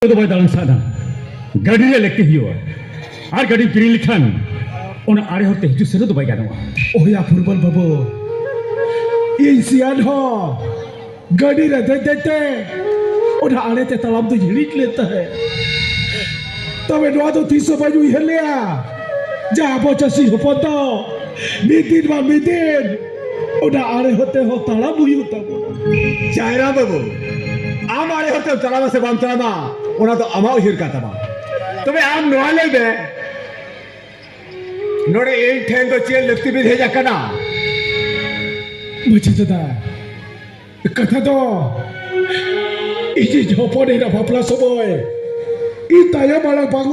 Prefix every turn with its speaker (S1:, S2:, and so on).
S1: तो भाई दालन सादा गाड़ी ले लेके हियो आर गाड़ी किरी लिखान उन आरे होते हिजु सेरो तो भाई गानवा ओया फुटबॉल बाबू इंसियान हो गाड़ी रे देते उन आरे ते तलाम तो हिलिट लेता है तबे नोआ तो 300 बाजू हेलिया जा बचसी होपतो मिदिन उन आरे होते हो तलाम हुई होता
S2: चायरा बाबू आम आरे होते तलाम से बाम तलामा उना तो अमाउ हिर का तबा तबे आम नोआ ले बे नोड़े एक ठेंग तो चेल लगती भी भेजा कना
S1: मुझे जदा कथा तो इजी झोपड़े ना भापला सबोय इ ताया माला बागु